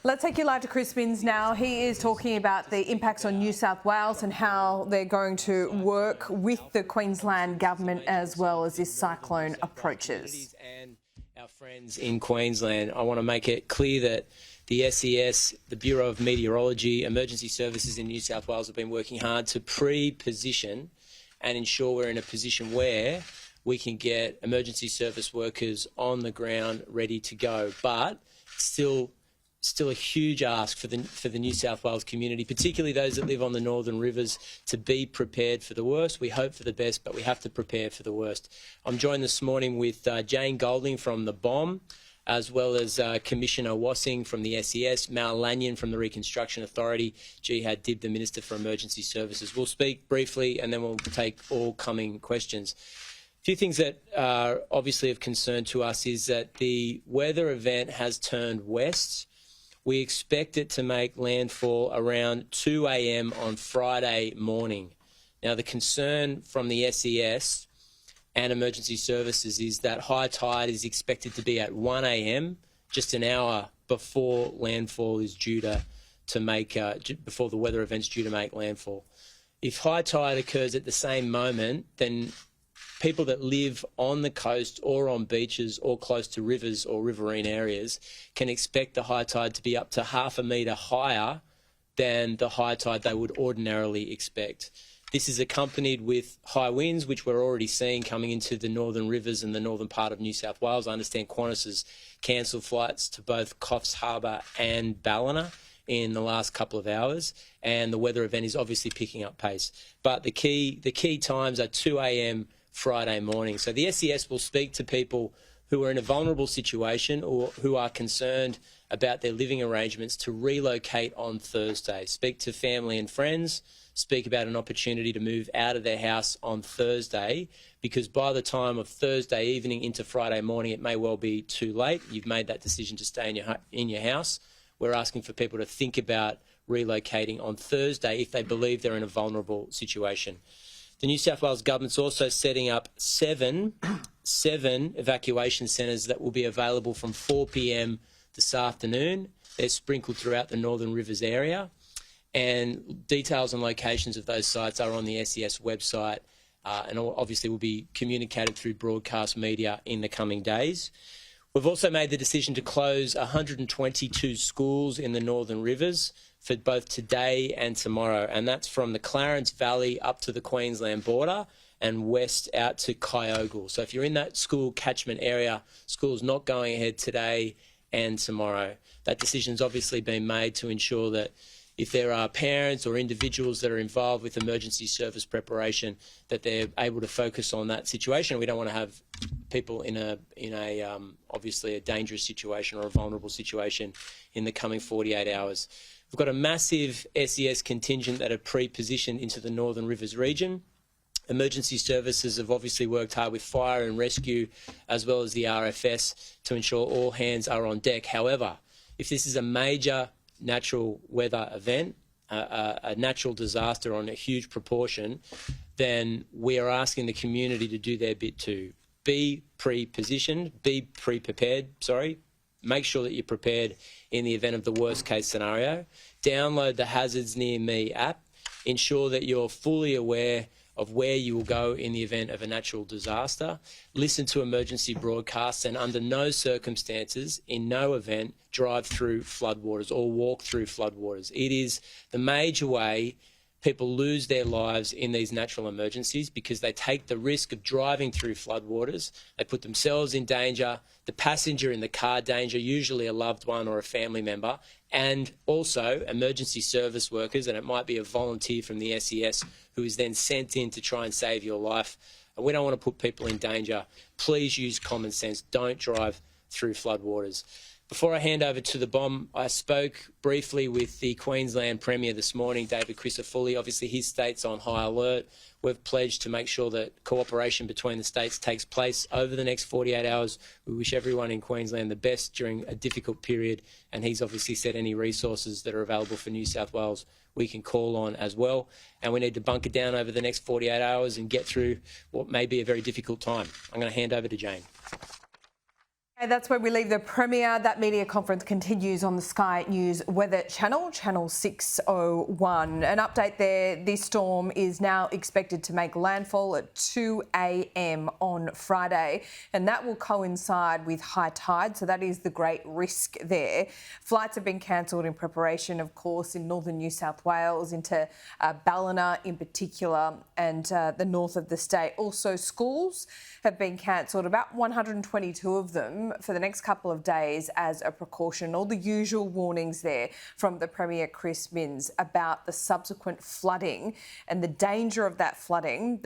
Let's take you live to Chris Minns now. He is talking about the impacts on New South Wales and how they're going to work with the Queensland government as well as this cyclone approaches. And our friends in Queensland, I want to make it clear that the SES, the Bureau of Meteorology, emergency services in New South Wales have been working hard to pre-position and ensure we're in a position where we can get emergency service workers on the ground ready to go. But still a huge ask for the New South Wales community, particularly those that live on the Northern Rivers, to be prepared for the worst. We hope for the best, but we have to prepare for the worst. I'm joined this morning with Jane Golding from the BOM, as well as Commissioner Wassing from the SES, Mal Lanyon from the Reconstruction Authority, Jihad Dib, the Minister for Emergency Services. We'll speak briefly and then we'll take all coming questions. A few things that are obviously of concern to us is that the weather event has turned west. We expect it to make landfall around 2 a.m. on Friday morning. Now, the concern from the SES and emergency services is that high tide is expected to be at 1 a.m., just an hour before landfall is due to make, before the weather event's due to make landfall. If high tide occurs at the same moment, then people that live on the coast or on beaches or close to rivers or riverine areas can expect the high tide to be up to half a metre higher than the high tide they would ordinarily expect. This is accompanied with high winds, which we're already seeing coming into the northern rivers and the northern part of New South Wales. I understand Qantas has cancelled flights to both Coffs Harbour and Ballina in the last couple of hours, and the weather event is obviously picking up pace. But the key times are 2 a.m. Friday morning. So the SES will speak to people who are in a vulnerable situation or who are concerned about their living arrangements to relocate on Thursday. Speak to family and friends, speak about an opportunity to move out of their house on Thursday, because by the time of Thursday evening into Friday morning, it may well be too late. You've made that decision to stay in your house. We're asking for people to think about relocating on Thursday if they believe they're in a vulnerable situation. The New South Wales government's also setting up seven evacuation centres that will be available from 4 p.m. this afternoon. They're sprinkled throughout the Northern Rivers area, and details and locations of those sites are on the SES website and obviously will be communicated through broadcast media in the coming days. We've also made the decision to close 122 schools in the Northern Rivers for both today and tomorrow, and that's from the Clarence Valley up to the Queensland border and west out to Kyogle. So if you're in that school catchment area, school's not going ahead today and tomorrow. That decision's obviously been made to ensure that if there are parents or individuals that are involved with emergency service preparation, that they're able to focus on that situation. We don't want to have people in a obviously a dangerous situation or a vulnerable situation in the coming 48 hours. We've got a massive SES contingent that are pre-positioned into the Northern Rivers region. Emergency services have obviously worked hard with fire and rescue as well as the RFS to ensure all hands are on deck. However, if this is a major natural weather event, a natural disaster on a huge proportion, then we are asking the community to do their bit to be pre-positioned, be pre-prepared, make sure that you're prepared in the event of the worst case scenario. Download the Hazards Near Me app. Ensure that you're fully aware of where you will go in the event of a natural disaster. Listen to emergency broadcasts, and under no circumstances, in no event, drive through floodwaters or walk through floodwaters. It is the major way people lose their lives in these natural emergencies, because they take the risk of driving through floodwaters. They put themselves in danger, the passenger in the car danger, usually a loved one or a family member, and also emergency service workers, and it might be a volunteer from the SES who is then sent in to try and save your life. And we don't want to put people in danger. Please use common sense. Don't drive through floodwaters. Before I hand over to the BOM, I spoke briefly with the Queensland Premier this morning, David Crisafulli. Obviously, his state's on high alert. We've pledged to make sure that cooperation between the states takes place over the next 48 hours. We wish everyone in Queensland the best during a difficult period, and he's obviously said any resources that are available for New South Wales we can call on as well. And we need to bunker down over the next 48 hours and get through what may be a very difficult time. I'm going to hand over to Jane. That's where we leave the Premier. That media conference continues on the Sky News Weather Channel, Channel 601. An update there, this storm is now expected to make landfall at 2 a.m. on Friday, and that will coincide with high tide, so that is the great risk there. Flights have been cancelled in preparation, of course, in northern New South Wales, into Ballina in particular, and the north of the state. Also, schools have been cancelled, about 122 of them, for the next couple of days as a precaution. All the usual warnings there from the Premier Chris Minns about the subsequent flooding and the danger of that flooding.